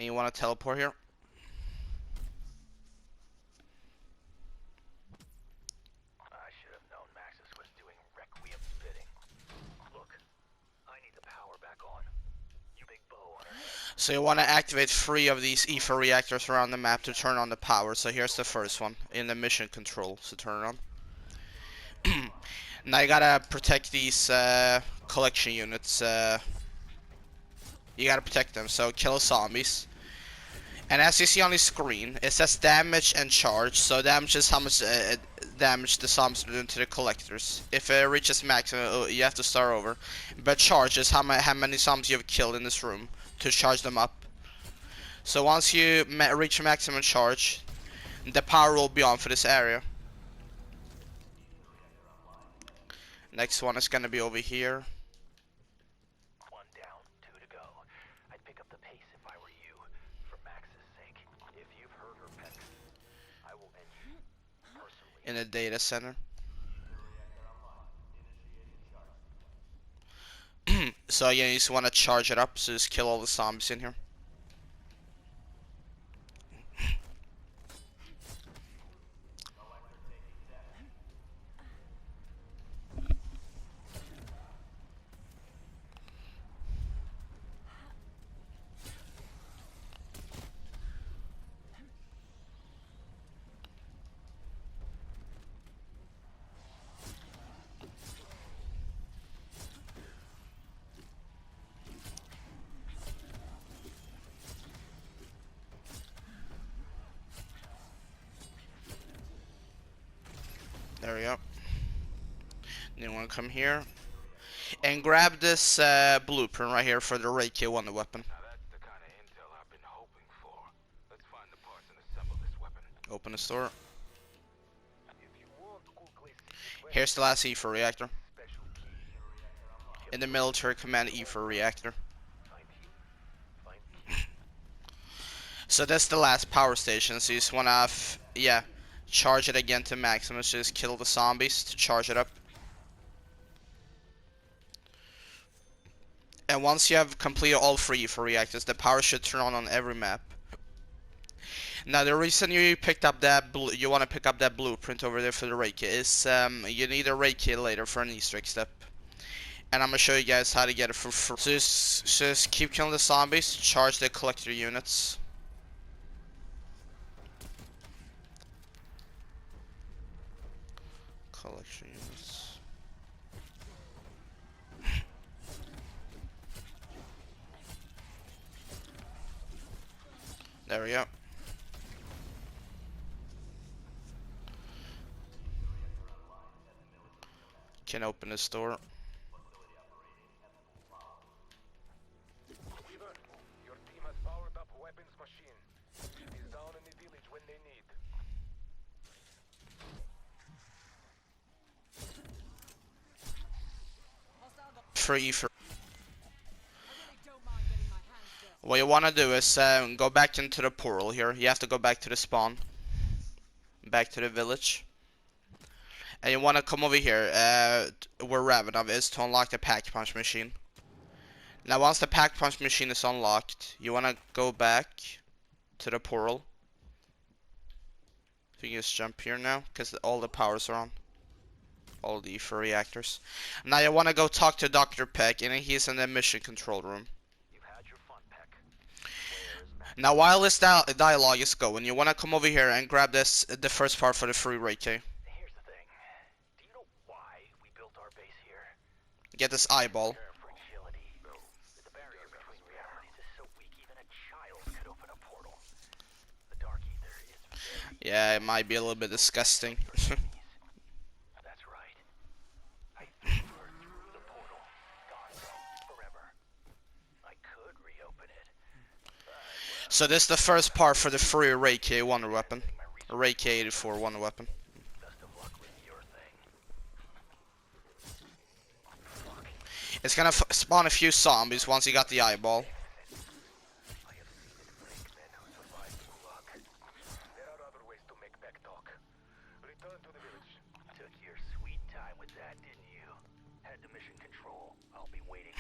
And you want to teleport here. I should have known Maxis was doing Requiem bidding. Look, I need the power back on. You big bow on her head. So you want to activate 3 of these ether reactors around the map to turn on the power. So here's the first one in the mission control. So turn it on. Now you gotta protect these collection units. You gotta protect them. So kill zombies. And as you see on the screen, it says damage and charge. So damage is how much damage the zombies are doing to the collectors. If it reaches maximum, you have to start over. But charge is how many zombies you have killed in this room to charge them up. So once you reach maximum charge, the power will be on for this area. Next one is gonna be over here. 1 down, 2 to go. I'd pick up the pace if I were you, for Max's sake. If you've heard her pecs, I will end you personally. In the data center. So yeah, you just want to charge it up, so just kill all the zombies in here. There we go. Then you want to come here and grab this blueprint right here for the Reiki Wonder weapon. Now that's the kind of intel I've been hoping for. Let's find the parts and assemble this weapon. Open the store. If you want quickly see Here's the last ether reactor. special key. In the military command ether reactor. Find key. Find key. So that's the last power station. So you just want to, yeah, charge it again to maximum. So just kill the zombies to charge it up. And once you have completed all 3 ether reactors, the power should turn on every map. Now the reason you picked up that you want to pick up that blueprint over there for the Reiki is you need a Reiki later for an Easter egg step. And I'm gonna show you guys how to get it for free. So just keep killing the zombies, charge the collector units. Collection units. There we go. Can open this door. Weaver, your team has powered up weapons machine. He's down in the village when they need. Free for. What you want to do is go back into the portal here. You have to go back to the spawn. Back to the village. And you want to come over here where Ravenov is to unlock the pack punch machine. Now once the pack punch machine is unlocked, you want to go back to the portal. So you can just jump here now, because all the powers are on. All the ether reactors. Now you want to go talk to Dr. Peck, and he's in the mission control room. You've had your fun, Peck. Now while this dialogue is going, you want to come over here and grab the first part for the free Reiki. Here's the thing. Do you know why we built our base here? Get this eyeball. Fragility. The barrier between realities is so weak even a child could open a portal. The dark ether is very Yeah, it might be a little bit disgusting. That's right. I threw her through the portal. Gone forever. I could reopen it. So this is the first part for the free Reiki Wonder weapon. Reiki 84 Wonder weapon. Best of luck with your thing. It's gonna spawn a few zombies once you got the eyeball. I have seen it break men who survived Gulag. There are other ways to make back talk. Return to the village. Took your sweet time with that, didn't you? Head to mission control. I'll be waiting.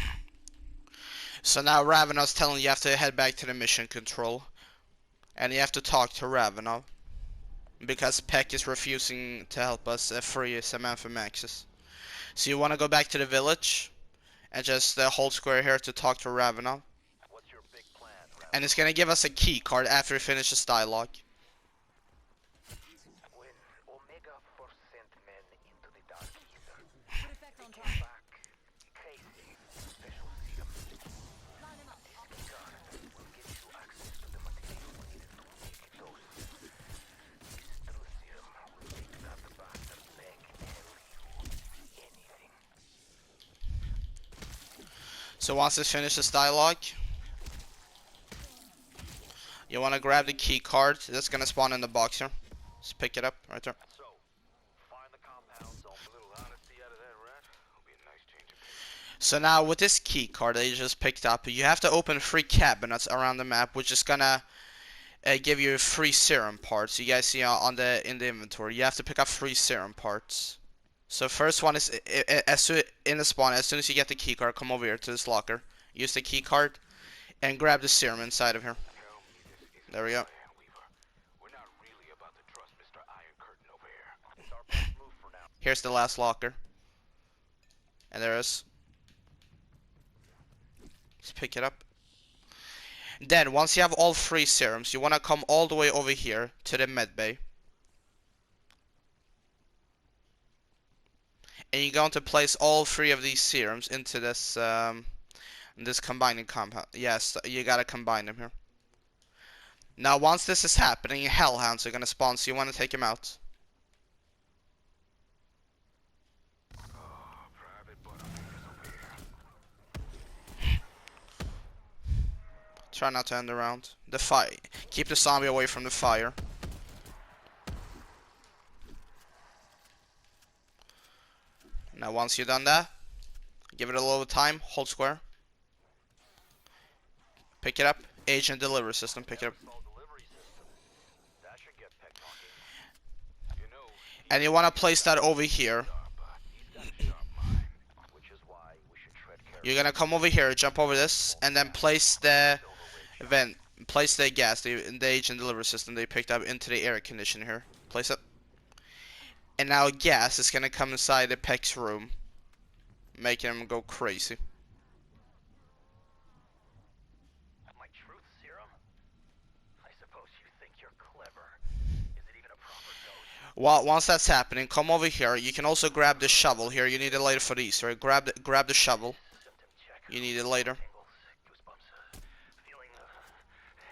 So now Ravenel's telling you have to head back to the mission control. And you have to talk to Ravenel. Because Peck is refusing to help us free Samantha Maxis. So you want to go back to the village. And just hold square here to talk to Ravenel. What's your big plan, And it's going to give us a key card after we finish this dialogue. When Omega first sent men into the Dark Ether, Put it back on they top. came back crazy special serum. This key card will give you access to the material needed to make those. This true serum will make that bastard beg tell you anything. So once we finish this dialogue, you want to grab the key card that's going to spawn in the box here. Just pick it up right there. So, find the compound zone. A little honesty out of that rat will be a nice change of pace. So now with this key card that you just picked up, you have to open 3 cabinets around the map, which is gonna give you 3 serum parts. You guys see in the inventory, you have to pick up 3 serum parts. So first one is in the spawn. As soon as you get the key card, come over here to this locker. Use the key card and grab the serum inside of here. There we go. We're not really about to trust Mr. Iron Curtain over here. It's our best move for now. Here's the last locker. And there it is. Let's pick it up. Then, once you have all 3 serums, you want to come all the way over here to the med bay. And you're going to place all 3 of these serums into this this combining compound. Yes, you gotta combine them here. Now, once this is happening, hellhounds are gonna spawn, so you want to take them out. Try not to end the round. The fire. Keep the zombie away from the fire. Now, once you've done that, give it a little time. Hold square. Pick it up. Agent delivery system. Pick it up. That should get Peck talking. You know, And you want to place that over here. he's got a sharp mind, which is why we should tread carefully. You're gonna come over here, jump over this, and then place the vent, place the gas, the agent delivery system they picked up into the air conditioner here. Place it. And now gas is gonna come inside the Peck's room, making him go crazy. My truth serum? I suppose you think you're clever. Is it even a proper dose? Well, once that's happening, come over here. You can also grab the shovel here. You need it later for these, right? Grab the shovel. Symptom check. You need it later. Tingles, goosebumps, feeling of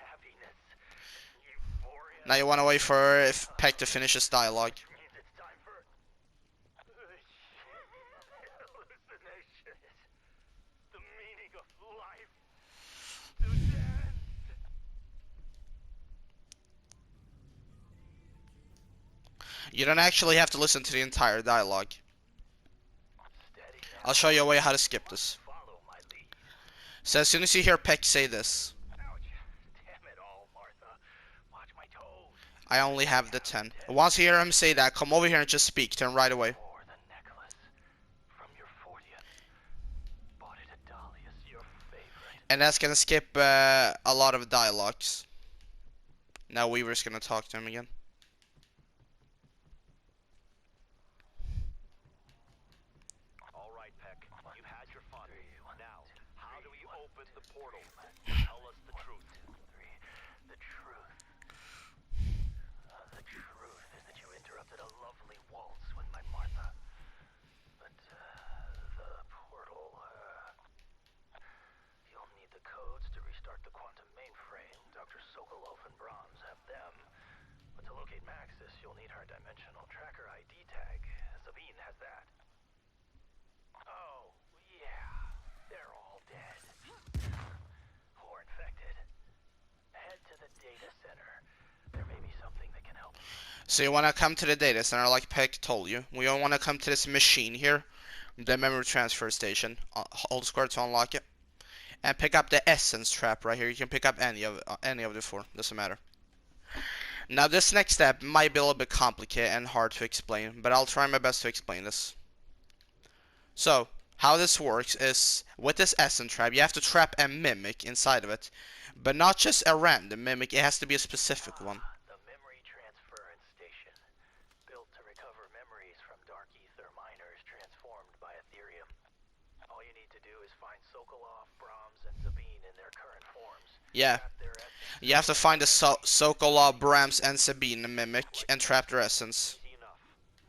happiness, euphoria. Now you want to wait for Peck to finish his dialogue. Means it's time for hallucination. The meaning of life. To dance. You don't actually have to listen to the entire dialogue. Steady now. I'll show you a way how to skip this. Follow my lead. So as soon as you hear Peck say this, Ouch. Damn it all, Martha. Watch my toes. I only have the 10. Once you hear him say that, come over here and just speak to him right away. Or the necklace from your 40th. Bought it at Dahlia's, your favorite. And that's gonna skip a lot of dialogues. Now Weaver's gonna talk to him again. All right, Peck. You've had your fun. Now, how do we open the portal? Tell us the truth. The truth. The truth is that you interrupted a lovely waltz with my Martha. But, the portal, you'll need the codes to restart the quantum mainframe. Dr. Sokolov and Brahms have them. But to locate Maxis, you'll need her dimensional tracker ID tag. Sabine has that. Oh, yeah. They're all dead. Or infected. Head to the data center. There may be something that can help. So you wanna come to the data center like Peck told you. We all wanna come to this machine here, the memory transfer station. Hold square to unlock it. And pick up the essence trap right here. You can pick up any of the 4. Doesn't matter. Now this next step might be a little bit complicated and hard to explain, but I'll try my best to explain this. So, how this works is with this essence trap, you have to trap a mimic inside of it, but not just a random mimic. It has to be a specific one. The memory transference station, built to recover memories from dark ether miners transformed by Ethereum. All you need to do is find Sokolov, Brahms, and Sabine in their current forms. Yeah, Trap their essence. you have to find the Sokolov, Brahms, and Sabine mimic and trap their essence. Easy enough.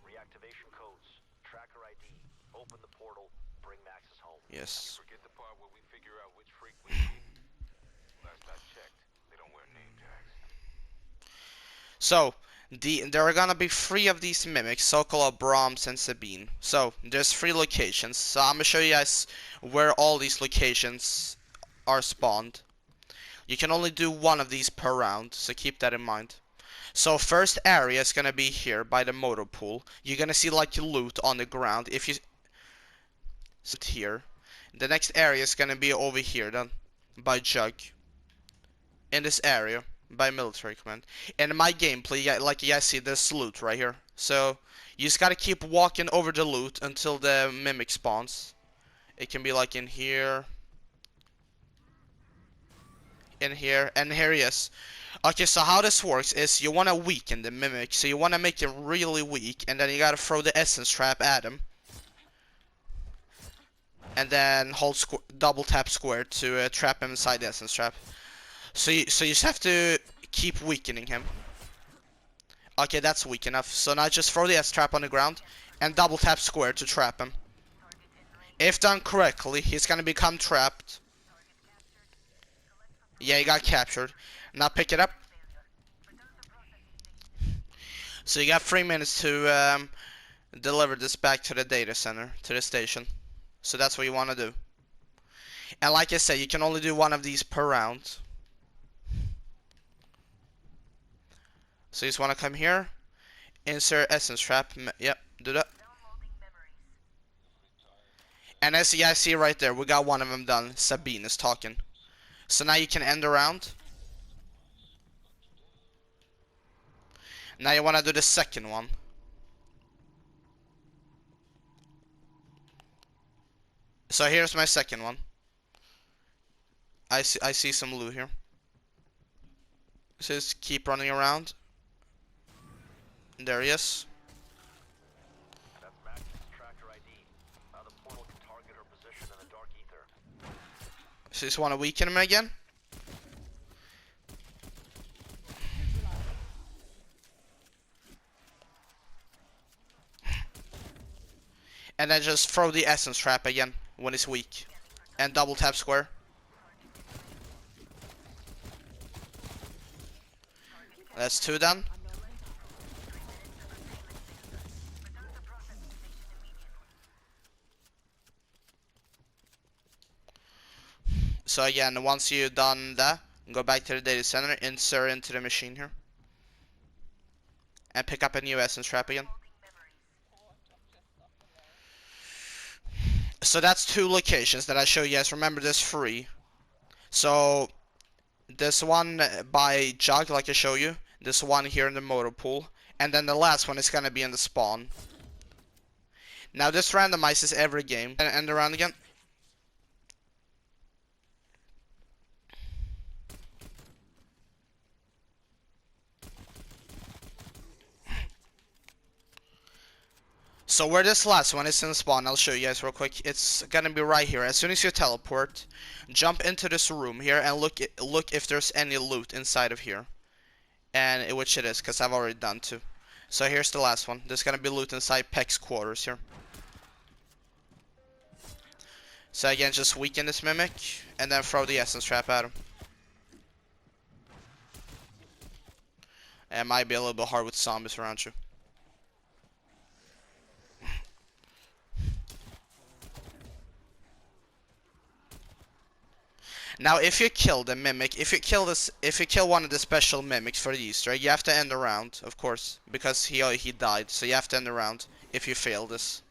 Reactivation codes, tracker ID, open the portal, bring Maxis home. Yes. Forget the part where we figure out which freak we need. Last I checked, they don't wear name tags. So, there are gonna be 3 of these mimics, Sokolov, Brahms, and Sabine. So, there's 3 locations. So, I'm gonna show you guys where all these locations are spawned. You can only do 1 of these per round, so keep that in mind. So, first area is gonna be here by the motor pool. You're gonna see like loot on the ground. If you sit here, the next area is gonna be over here then, by Jug. In this area, by military command. In my gameplay, like you guys see, there's loot right here. So you just gotta keep walking over the loot until the mimic spawns. It can be like in here, and here he is. Okay, so how this works is you wanna weaken the mimic, so you wanna make him really weak, and then you gotta throw the essence trap at him. And then hold double tap square to trap him inside the essence trap. So you just have to keep weakening him. Okay, that's weak enough. So now just throw the S-trap on the ground and double tap square to trap him. If done correctly, he's gonna become trapped. Yeah, he got captured. Now pick it up. So you got 3 minutes to deliver this back to the data center, to the station. So that's what you want to do. And like I said, you can only do 1 of these per round. So you just want to come here, insert essence trap. Yep, do that. And as you guys see right there, we got 1 of them done. Sabine is talking. So now you can end the round. Now you want to do the second one. So here's my second one. I see some loot here. So just keep running around. There he is. That's Maxis tracker ID. Now the portal can target her position in the dark ether. So just want to weaken him again. And then just throw the essence trap again when it's weak. And double tap square. That's 2 done. So again, once you've done that, go back to the data center, insert into the machine here. And pick up a new essence trap again. So that's 2 locations that I show you guys. Remember, there's 3. So this one by Jug, like I show you. This one here in the motor pool. And then the last one is gonna be in the spawn. Now this randomizes every game. And end the round again. So where this last one is in spawn, I'll show you guys real quick. It's gonna be right here. As soon as you teleport, jump into this room here and look if there's any loot inside of here. And which it is, because I've already done 2. So here's the last one. There's gonna be loot inside Peck's quarters here. So again, just weaken this mimic, and then throw the essence trap at him. It might be a little bit hard with zombies around you. Now, if you kill the mimic, if you kill 1 of the special mimics for the Easter egg, you have to end the round, of course, because he died. So you have to end the round if you fail this.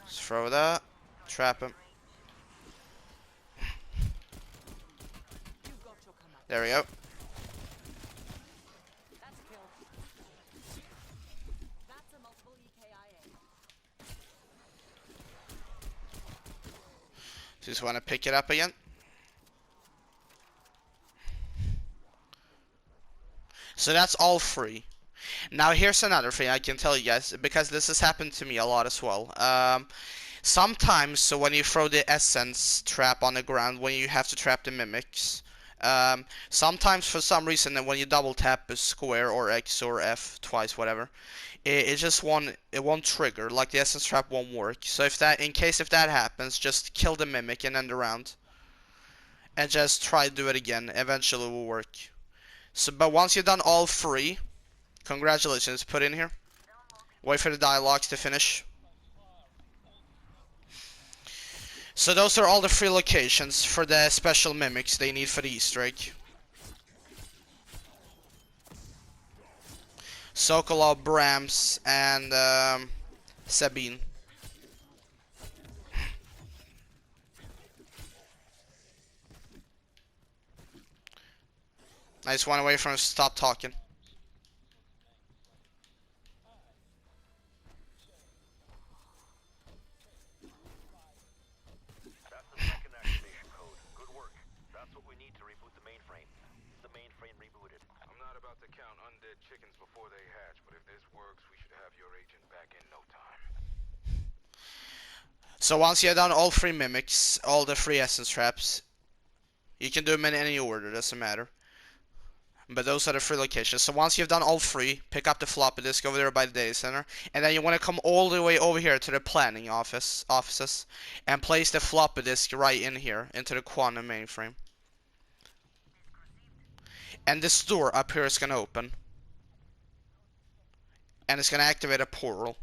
Just throw that, trap him. There we go. Just want to pick it up again. So that's all free. Now here's another thing I can tell you guys, because this has happened to me a lot as well. Sometimes, so when you throw the essence trap on the ground, when you have to trap the mimics, sometimes for some reason when you double tap a square or X or F twice, whatever, it just won't trigger, like the essence trap won't work. So if that, in case if that happens, just kill the mimic and end the round, and just try to do it again. Eventually it will work. So, but once you've done all three, congratulations, put in here. Wait for the dialogues to finish. So those are all the free locations for the special mimics they need for the Easter egg. Sokolov, Brahms, and Sabine. I just want to wait for him to stop talking. That's the second activation code. Good work. That's what we need to reboot the mainframe. The mainframe rebooted. I'm not about to count undead chickens before they hatch, but if this works, we should have your agent back in no time. So once you've done all three mimics, all the free essence traps, you can do them in any order, doesn't matter. But those are the free locations. So once you've done all three, pick up the floppy disk over there by the data center, and then you want to come all the way over here to the planning offices, and place the floppy disk right in here into the quantum mainframe. And this door up here is gonna open, and it's gonna activate a portal,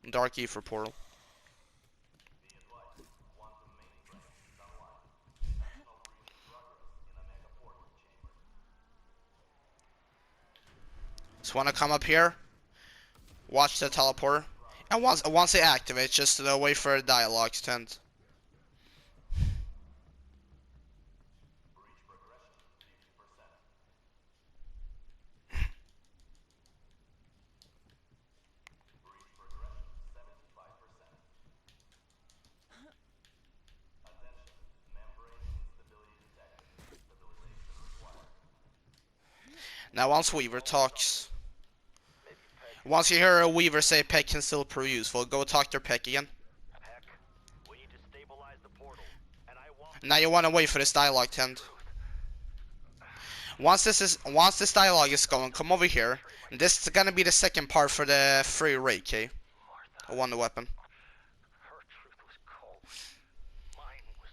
dark ether portal. Just want to come up here, watch the teleporter, and once it activates, just wait for the dialogue to end. Now once Weaver talks, once you hear a Weaver say Peck can still prove useful, go talk to Peck again. Heck, we need to stabilize the portal, and I want... Now you want to wait for this dialogue to end. Once this dialogue is going, come over here. And this is gonna be the second part for the free Reiki. I won the weapon. Her truth was cold. Mine was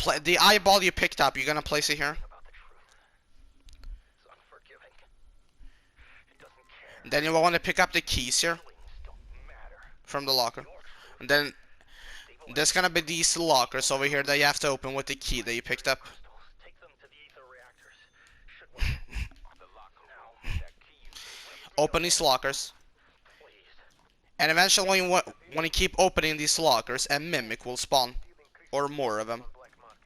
warm. The eyeball you picked up, you're gonna place it here. About the truth. It's unforgiving. It doesn't care. Then you want to pick up the keys here Feelings don't matter. from the locker. And then there's gonna be these lockers over here that you have to open with the key that you picked up. Take them to the ether reactors. Should we? The locker Now, room, that key you gave me. Open these lockers. please. And eventually when you keep opening these lockers, a mimic will spawn. Or more of them. Black market.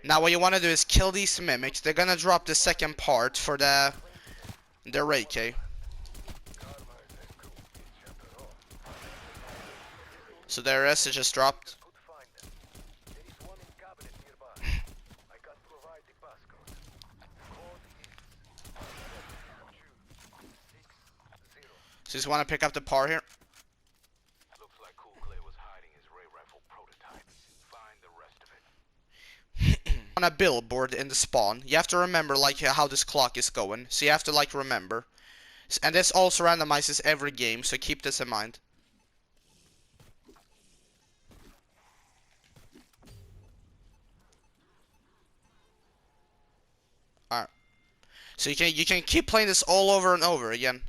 Now what you want to do is kill these mimics. They're gonna drop the second part for the Reiki. So there it is, it just dropped. Could find them. There is one in cabinet nearby. I can provide the passcode. Code is 260. So you just want to pick up the part here. Looks like Cool Clay was hiding his ray rifle prototype. Find the rest of it. On a billboard in the spawn, you have to remember like how this clock is going. So you have to like remember. And this also randomizes every game, so keep this in mind. Alright. So you can keep playing this all over and over again.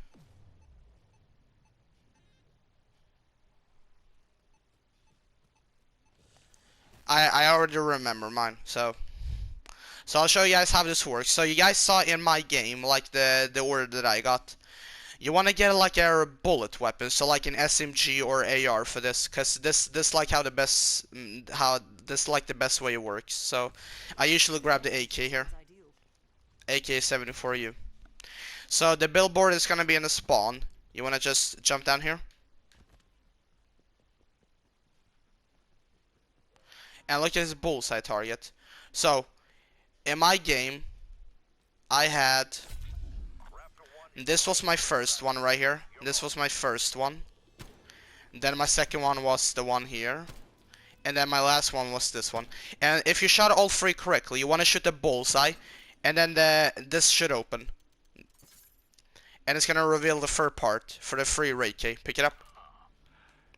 I already remember mine, so I'll show you guys how this works. So you guys saw in my game, like the order that I got. You want to get like a bullet weapon, so like an SMG or AR for this, cause this like how the best like the best way it works. So I usually grab the AK here, AK-74U. So the billboard is gonna be in the spawn. You wanna just jump down here. and look at his bullseye target. So, in my game, I had... This was my first one right here. This was my first one. Then my second one was the one here. And then my last one was this one. And if you shot all three correctly, you want to shoot the bullseye. And then this should open. And it's gonna reveal the third part for the free raid key. Pick it up.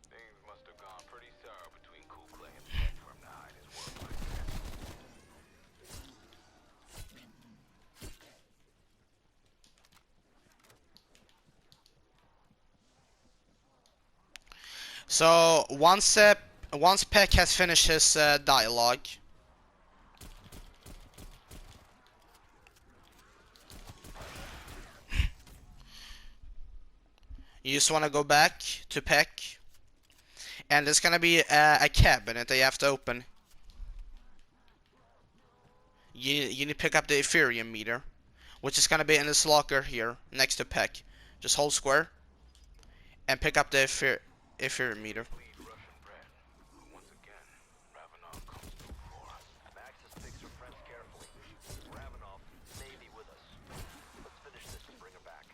Things must have gone pretty sour between Cool Clay and Peck for him to hide his work like that. So once Peck has finished his dialogue, you just want to go back to Peck, and there's gonna be a cabinet that you have to open. You need to pick up the Ethereum meter, which is gonna be in this locker here next to Peck. Just hold square and pick up the Ethereum meter. Lead Russian bread. Once again, Ravenov comes through for us. Maxis picks her friends carefully. Ravenov may be with us. Let's finish this and bring her back.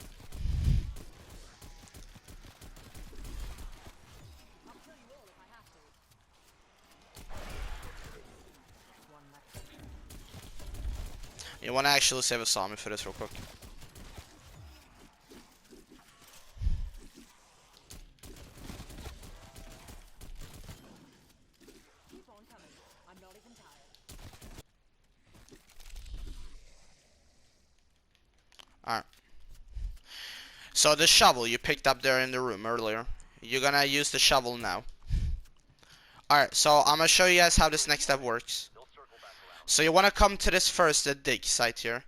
You want to actually save a zombie for this real quick. Alright. So the shovel you picked up there in the room earlier, you're gonna use the shovel now. Alright, so I'm gonna show you guys how this next step works. So you wanna come to this first dig site here.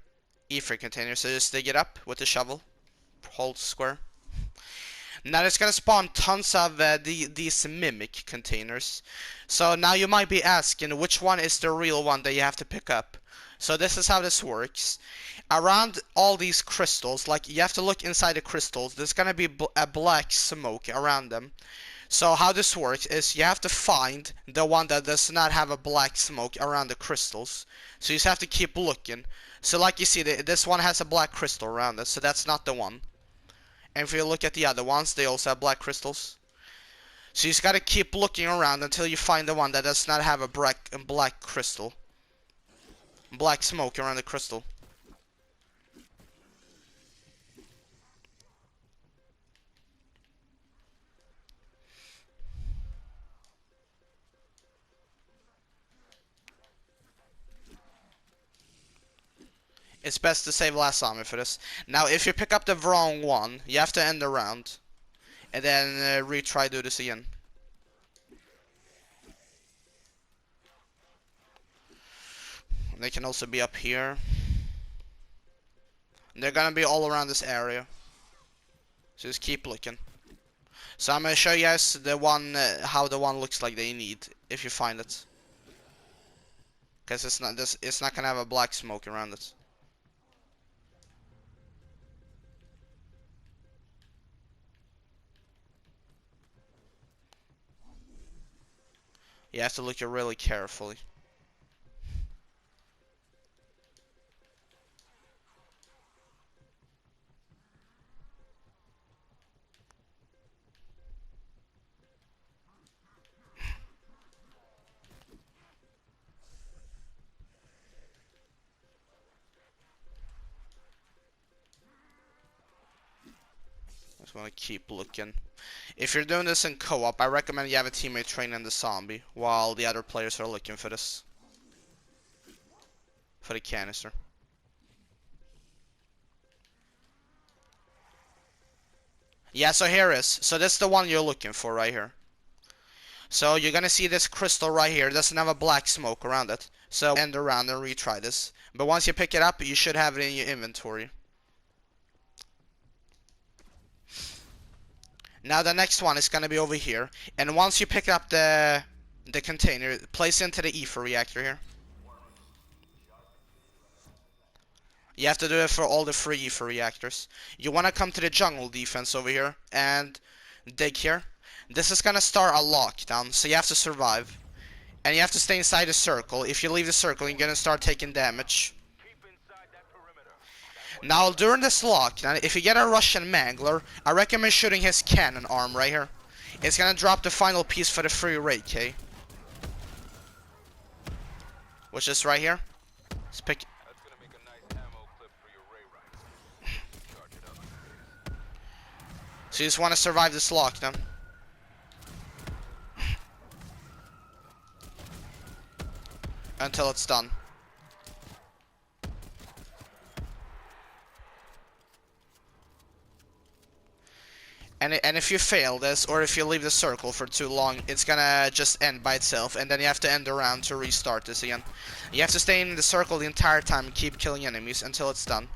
Ether container, so just dig it up with the shovel. Hold square. Now it's gonna spawn tons of these mimic containers. So now you might be asking which one is the real one that you have to pick up. So this is how this works. Around all these crystals, like you have to look inside the crystals, there's gonna be a black smoke around them. So how this works is you have to find the one that does not have a black smoke around the crystals. So you just have to keep looking. So like you see, this one has a black crystal around it, so that's not the one. And if you look at the other ones, they also have black crystals. So you just gotta keep looking around until you find the one that does not have a black crystal. Black smoke around the crystal. It's best to save last zombie for this. Now, if you pick up the wrong one, you have to end the round. And then retry do this again. And they can also be up here. And they're gonna be all around this area. So just keep looking. So I'm gonna show you guys the one, how the one looks like that you need, if you find it. Because it's not gonna have a black smoke around it. You have to look really carefully. Just want to keep looking. If you're doing this in co-op, I recommend you have a teammate training the zombie while the other players are looking for this. For the canister. Yeah, so here is. So this is the one you're looking for right here. So you're gonna see this crystal right here. It doesn't have a black smoke around it. So end around and retry this. But once you pick it up, you should have it in your inventory. Now the next one is gonna be over here, and once you pick up the container, place it into the ether reactor here. You have to do it for all the 3 ether reactors. You wanna come to the jungle defense over here and dig here. This is gonna start a lockdown, so you have to survive. And you have to stay inside the circle. If you leave the circle, you're gonna start taking damage. Keep inside that perimeter. Now, during this lockdown, if you get a Russian Mangler, I recommend shooting his cannon arm right here. It's gonna drop the final piece for the free raid key. Which is right here. Let's pick. That's gonna make a nice ammo clip for your ray rifle. Charge it up. So you just want to survive this lockdown. Until it's done. And if you fail this, or if you leave the circle for too long, it's gonna just end by itself, and then you have to end the round to restart this again. You have to stay in the circle the entire time and keep killing enemies until it's done.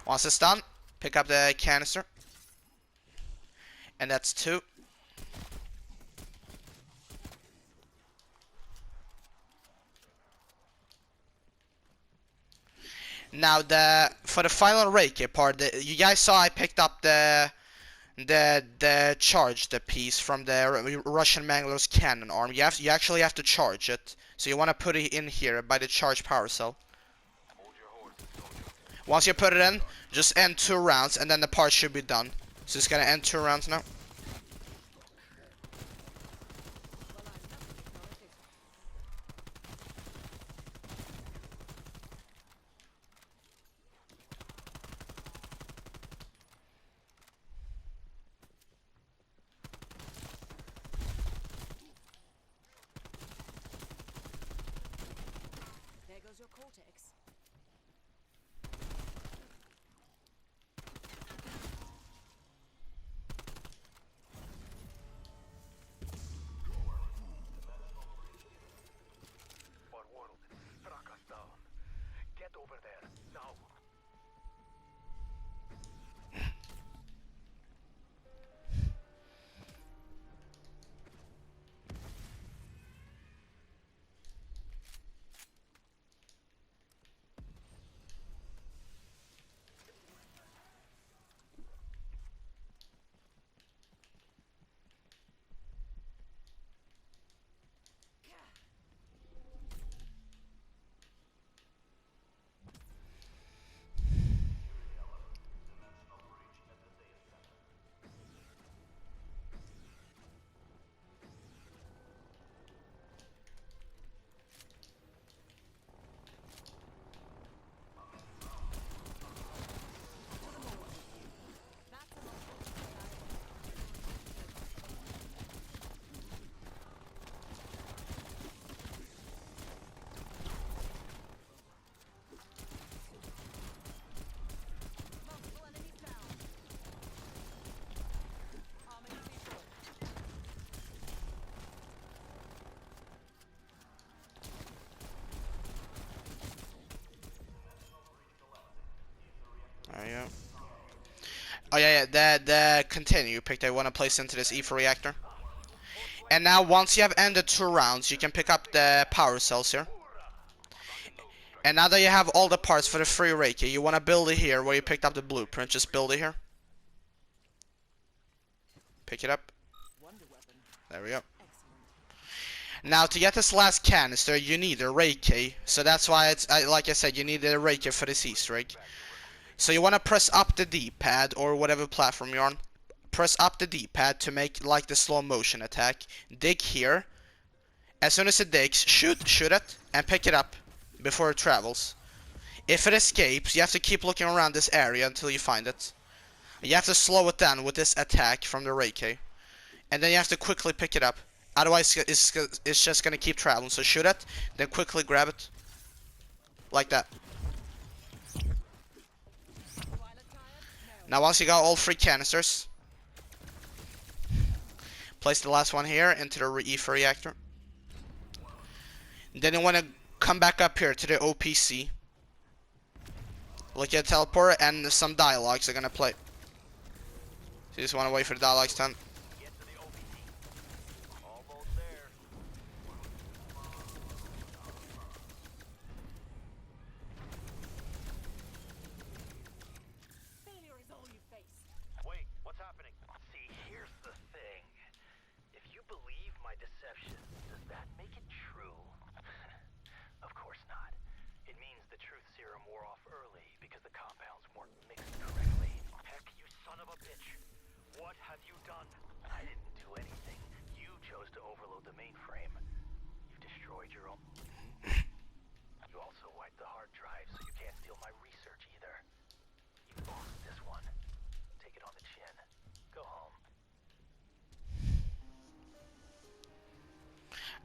Once it's done, pick up the canister. And that's 2. Now for the final Reiki part, you guys saw I picked up the charge, the piece from the Russian Mangler's cannon arm. You actually have to charge it. So you want to put it in here by the charge power cell. Hold your horses, soldier. Once you put it in, just end 2 rounds and then the part should be done. So it's gonna end 2 rounds now. There goes your cortex. Forward. Track us down. Get over there. Now. Multiple enemies down. Arming deployed. There you go. Oh yeah, the container you picked, I want to place into this EFA reactor. And now once you have ended 2 rounds, you can pick up the power cells here. And now that you have all the parts for the free Reiki, you want to build it here where you picked up the blueprint. Just build it here. Pick it up. Wonder weapon. There we go. Excellent. Now to get this last canister, you need a Reiki. So that's why it's like I said, you need a Reiki for this Easter egg. So you want to press up the D-pad or whatever platform you're on. Press up the D-pad to make like the slow motion attack. Dig here. As soon as it digs, shoot it and pick it up before it travels. If it escapes, you have to keep looking around this area until you find it. You have to slow it down with this attack from the Reiki. And then you have to quickly pick it up. Otherwise, it's just gonna keep traveling. So shoot it, then quickly grab it. Like that. Now once you got all 3 canisters, place the last one here into the EFA reactor. Then you want to come back up here to the OPC. Look at the teleporter and some dialogues are gonna play. So you just want to wait for the dialogues to end. Get to the OPT. Almost there. What have you done? I didn't do anything. You chose to overload the mainframe. You've destroyed your own. You also wiped the hard drive, so you can't steal my research either. You've lost this one. Take it on the chin. Go home.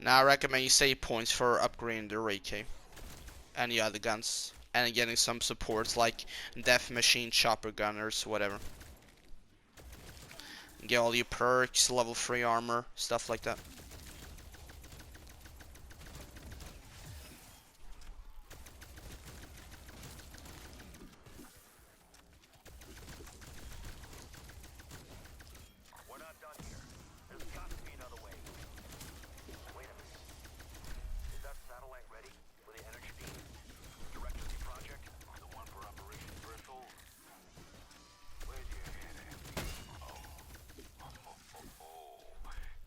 Now I recommend you save points for upgrading the Ray K and the other guns, and getting some supports like Death Machine, Chopper Gunners, whatever. Get all your perks, level 3 armor, stuff like that. We're not done here. There's got to be another way. Wait a minute. Is that satellite ready for the energy beam? Director of the project? The one for Operation Threshold? Where's your head at?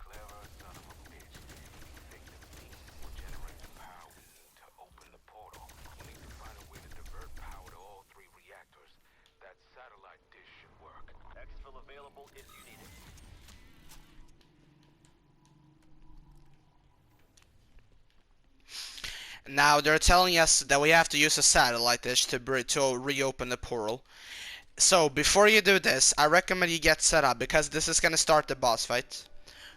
Clever son of a bitch. You think the beam will generate the power we need to open the portal? We need to find a way to divert power to all 3 reactors. That satellite dish should work. Exfil available if you need it. Now they're telling us that we have to use a satellite dish to reopen the portal. So before you do this, I recommend you get set up, because this is gonna start the boss fight.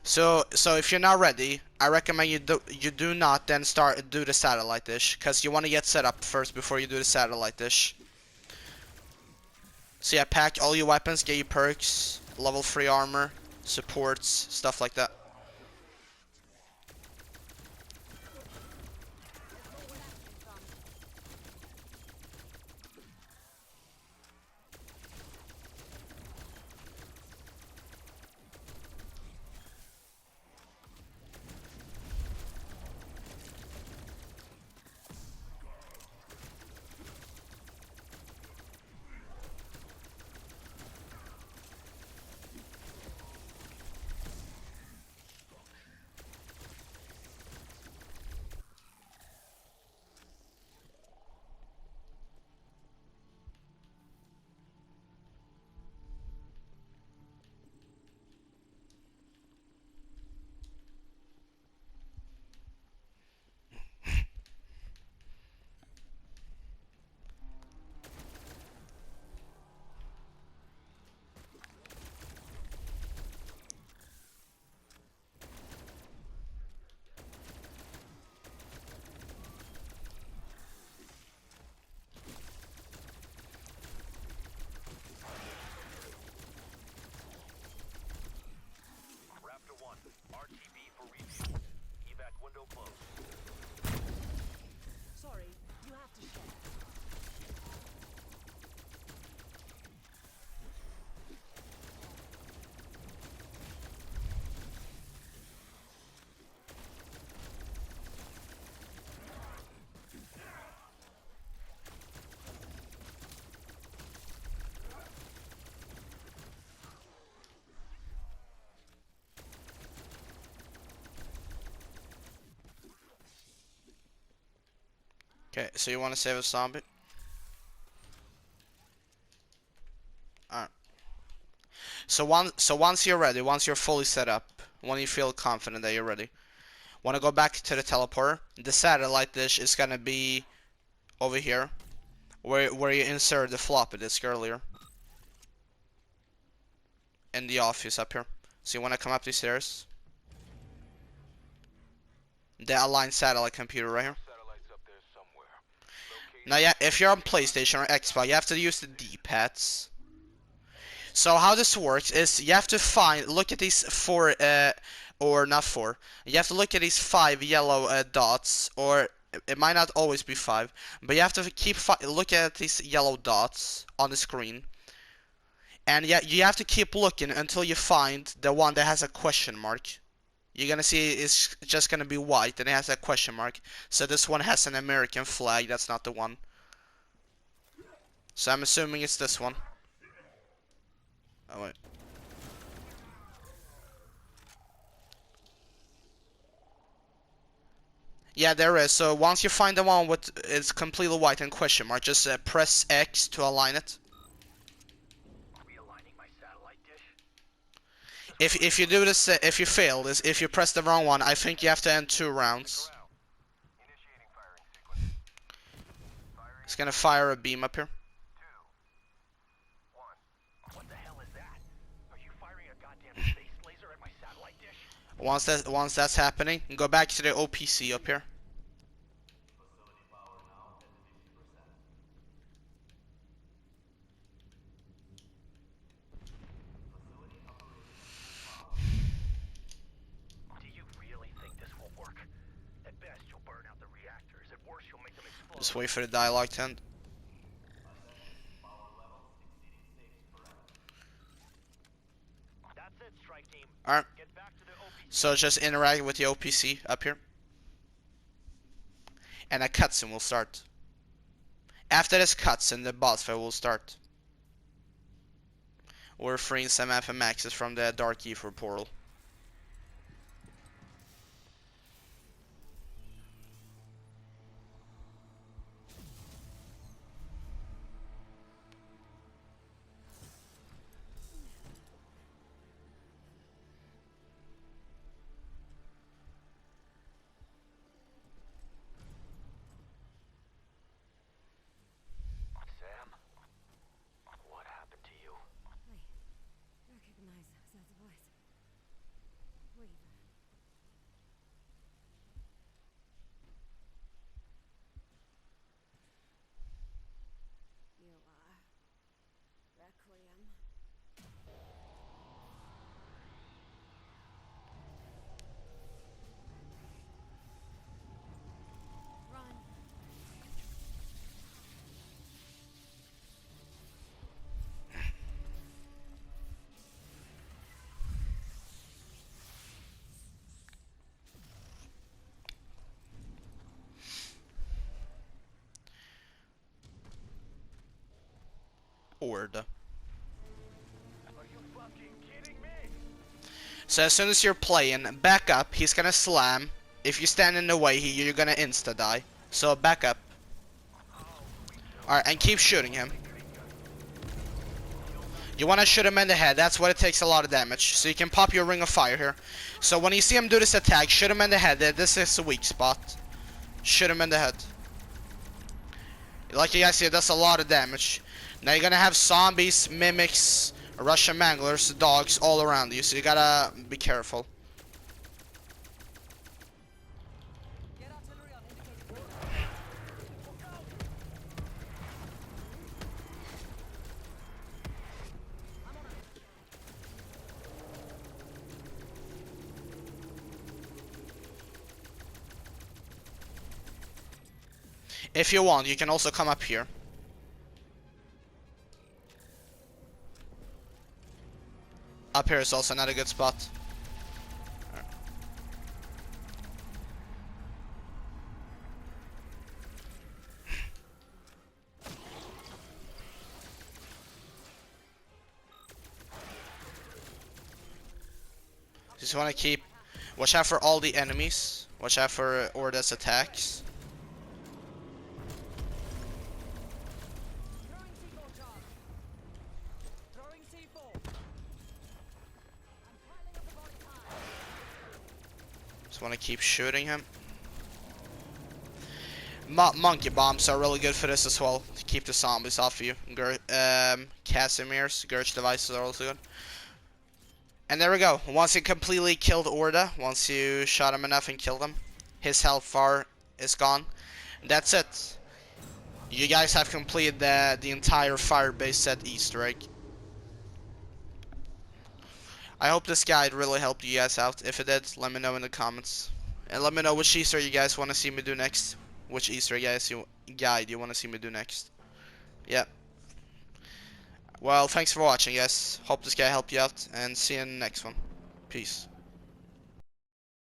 So if you're not ready, I recommend you do not then do the satellite dish, because you want to get set up first before you do the satellite dish. So yeah, pack all your weapons, get your perks, level 3 armor, supports, stuff like that. Raptor 1, RTB for review. Evac window closed. Sorry, you have to share. Okay, so you want to save a zombie? Alright. So once you're ready, once you're fully set up, when you feel confident that you're ready, want to go back to the teleporter. The satellite dish is gonna be over here, where you inserted the floppy disk earlier, in the office up here. So you want to come up these stairs. The aligned satellite computer right here. Satellites up there somewhere. Now, yeah, if you're on PlayStation or Xbox, you have to use the D-pads. So how this works is you have to look at these 4, or not 4. You have to look at these 5 yellow dots, or it might not always be 5, but you have to keep look at these yellow dots on the screen. And yeah, you have to keep looking until you find the one that has a question mark. You're gonna see it's just gonna be white and it has a question mark. So this one has an American flag, that's not the one. So I'm assuming it's this one. Oh wait. Yeah, there is. So once you find the one with it's completely white and question mark, just press X to align it. Realigning my satellite dish. If you do this, if you fail this, if you press the wrong one, I think you have to end 2 rounds. Initiating firing sequence. It's gonna fire a beam up here. 2, 1. What the hell is that? Are you firing a goddamn space laser at my satellite dish? Once that's happening, go back to the OPC up here. Do you really think this will work? At best, you'll burn out the reactors. At worst, you'll make them explode. Just wait for the dialogue to end. That's it, strike team. Alright, Get back to the OP. so just interact with the OPC up here. And a cutscene will start. After this cutscene, the boss fight will start. We're freeing some FMXs from the Dark Ether portal. Sam, what happened to you? Recognize that voice. Weaver. You are Requiem. Run. Orda. Are you fucking kidding me? So as soon as you're playing, back up. He's gonna slam. If you stand in the way, you're gonna insta die. So back up. Alright, and keep shooting him. You wanna shoot him in the head. That's what it takes a lot of damage. So you can pop your ring of fire here. So when you see him do this attack, shoot him in the head. This is a weak spot. Shoot him in the head. Like you guys see, that's a lot of damage. Now you're gonna have zombies, mimics, Russian manglers, dogs all around you. So you gotta be careful. Get artillery on indicated border. If you want, you can also come up here. Up here is also not a good spot. Just want to keep... Watch out for all the enemies. Watch out for Orda's attacks. Throwing C4 charge. Throwing C4. I'm piling up the body pile. Just want to keep shooting him. Monkey bombs are really good for this as well, to keep the zombies off of you. Casimir's Gurch devices are also good. And there we go. Once you completely killed Orda, once you shot him enough and killed him, his health bar is gone. That's it. You guys have completed the entire Firebase Z Easter egg. I hope this guide really helped you guys out. If it did, let me know in the comments. And let me know which Easter egg you guys want to see me do next. Which Easter egg guide you want to see me do next. Yep. Well, thanks for watching, guys. Hope this guy helped you out, and see you in the next one. Peace.